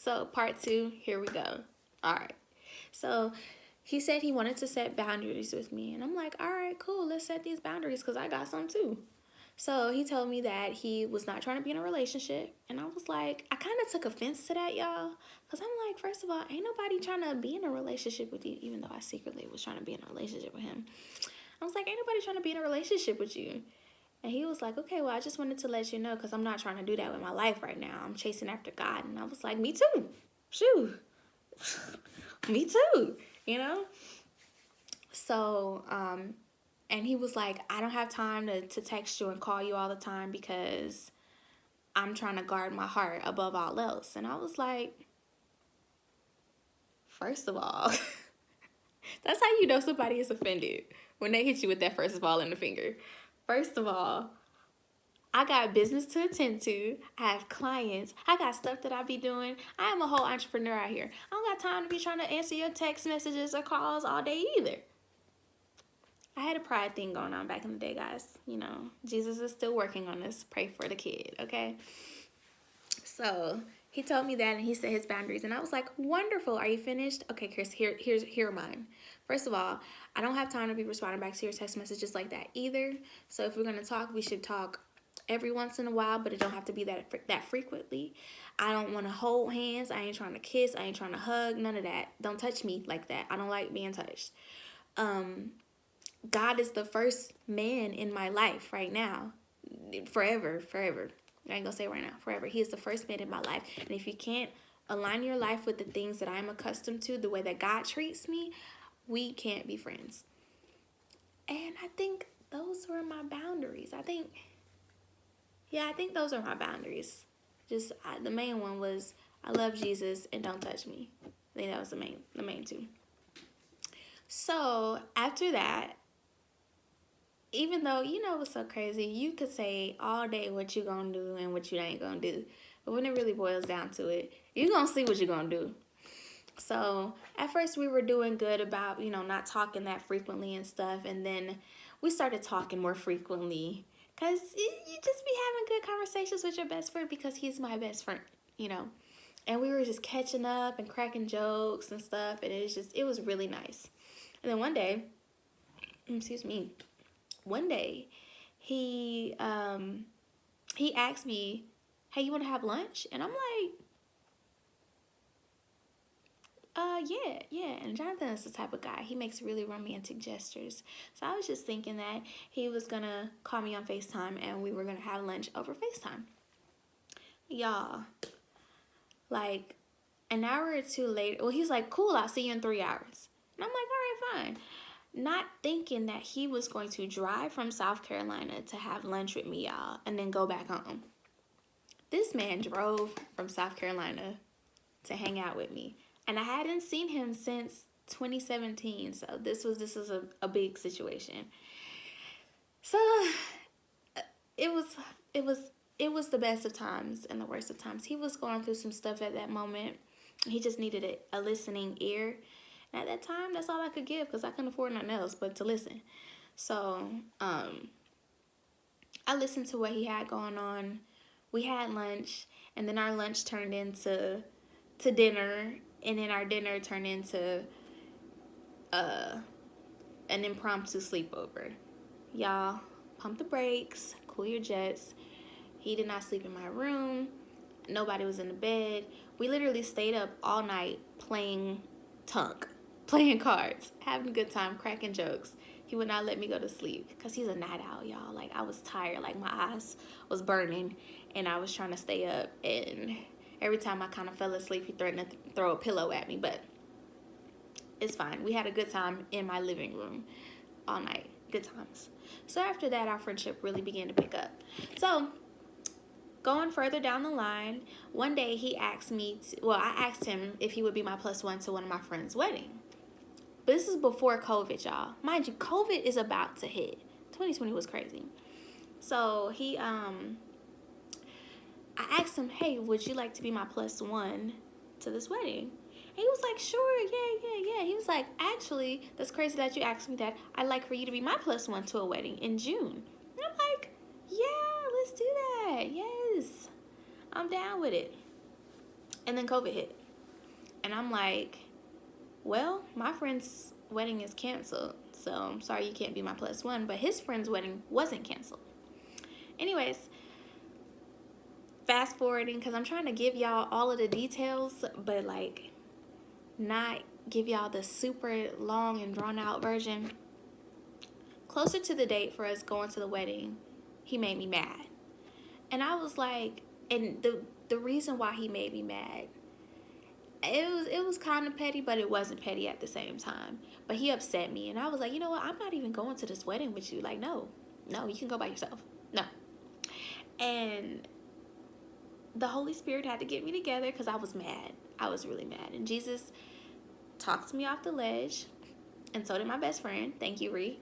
So part 2, here we go. All right. So he said he wanted to set boundaries with me. And I'm like, all right, cool. Let's set these boundaries because I got some too. So he told me that he was not trying to be in a relationship. And I was like, I kind of took offense to that, y'all. Because I'm like, first of all, ain't nobody trying to be in a relationship with you, even though I secretly was trying to be in a relationship with him. I was like, ain't nobody trying to be in a relationship with you. And he was like, okay, well, I just wanted to let you know because I'm not trying to do that with my life right now. I'm chasing after God. And I was like, me too. Shoo. Me too, you know? So, and he was like, I don't have time to text you and call you all the time because I'm trying to guard my heart above all else. And I was like, first of all, that's how you know somebody is offended, when they hit you with that first of all in the finger. First of all, I got business to attend to. I have clients. I got stuff that I be doing. I am a whole entrepreneur out here. I don't got time to be trying to answer your text messages or calls all day either. I had a pride thing going on back in the day, guys. You know, Jesus is still working on us. Pray for the kid, okay? So he told me that, and he set his boundaries, and I was like, wonderful. Are you finished? Okay, Chris, here are mine. First of all, I don't have time to be responding back to your text messages like that either. So if we're going to talk, we should talk every once in a while, but it don't have to be that frequently. I don't want to hold hands. I ain't trying to kiss. I ain't trying to hug. None of that. Don't touch me like that. I don't like being touched. God is the first man in my life right now. Forever. I ain't gonna say right now. Forever. He is the first man in my life. And if you can't align your life with the things that I'm accustomed to, the way that God treats me, we can't be friends. And I think those were my boundaries. I think those are my boundaries. The main one was, I love Jesus and don't touch me. I think that was the main two. So after that, even though, you know what's so crazy, you could say all day what you gonna do and what you ain't gonna do. But when it really boils down to it, you gonna see what you're gonna do. So at first we were doing good about, you know, not talking that frequently and stuff. And then we started talking more frequently. Because you just be having good conversations with your best friend because he's my best friend, you know. And we were just catching up and cracking jokes and stuff. And it was really nice. And then one day, he asked me, hey, you want to have lunch? And I'm like, yeah. And Jonathan is the type of guy, he makes really romantic gestures. So I was just thinking that he was going to call me on FaceTime and we were going to have lunch over FaceTime. Y'all, like an hour or two later, well, he's like, cool, I'll see you in 3 hours. And I'm like, all right, fine. Not thinking that he was going to drive from South Carolina to have lunch with me, y'all, and then go back home. This man drove from South Carolina to hang out with me. And I hadn't seen him since 2017, so this was a big situation. So it was the best of times and the worst of times. He was going through some stuff at that moment. He just needed a listening ear. And at that time, that's all I could give because I couldn't afford nothing else but to listen. So I listened to what he had going on. We had lunch, and then our lunch turned into dinner, and then our dinner turned into an impromptu sleepover. Y'all, pump the brakes, cool your jets. He did not sleep in my room. Nobody was in the bed. We literally stayed up all night playing cards, having a good time, cracking jokes. He would not let me go to sleep because he's a night owl, y'all. Like, I was tired. Like, my eyes was burning, and I was trying to stay up, and every time I kind of fell asleep, he threatened to throw a pillow at me, but it's fine. We had a good time in my living room all night. Good times. So after that, our friendship really began to pick up. So going further down the line, one day he asked me, I asked him if he would be my plus one to one of my friends' wedding. But this is before COVID, y'all. Mind you, COVID is about to hit. 2020 was crazy. So I asked him, hey, would you like to be my plus one to this wedding? And he was like, sure, yeah. He was like, actually, that's crazy that you asked me that. I'd like for you to be my plus one to a wedding in June. And I'm like, yeah, let's do that. Yes, I'm down with it. And then COVID hit. And I'm like, well, my friend's wedding is canceled. So I'm sorry you can't be my plus one. But his friend's wedding wasn't canceled. Anyways, fast forwarding, because I'm trying to give y'all all of the details, but like not give y'all the super long and drawn out version. Closer to the date for us going to the wedding, he made me mad. And I was like, and the reason why he made me mad, it was kind of petty, but it wasn't petty at the same time. But he upset me, and I was like, you know what? I'm not even going to this wedding with you. Like, no, you can go by yourself. No. And the Holy Spirit had to get me together because I was mad. I was really mad. And Jesus talked me off the ledge, and so did my best friend. Thank you, Ree.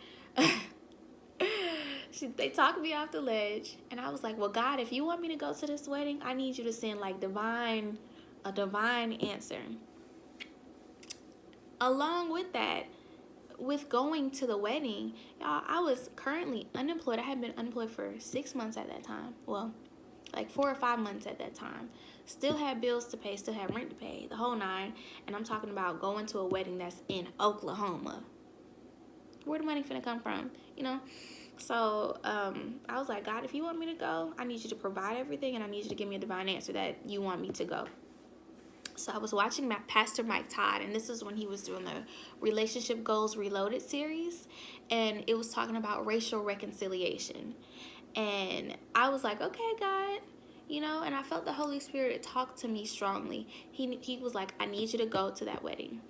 They talked me off the ledge, and I was like, well, God, if you want me to go to this wedding, I need you to send like a divine answer. Along with that, with going to the wedding, y'all, I was currently unemployed. I had been unemployed for 6 months at that time. Well, like 4 or 5 months at that time. Still had bills to pay, still had rent to pay, the whole nine. And I'm talking about going to a wedding that's in Oklahoma. Where the money finna come from, you know? So I was like, God, if you want me to go, I need you to provide everything, and I need you to give me a divine answer that you want me to go. So I was watching Pastor Mike Todd, and this is when he was doing the Relationship Goals Reloaded series, and it was talking about racial reconciliation. And I was like, okay, God, you know, and I felt the Holy Spirit talk to me strongly. He was like, I need you to go to that wedding.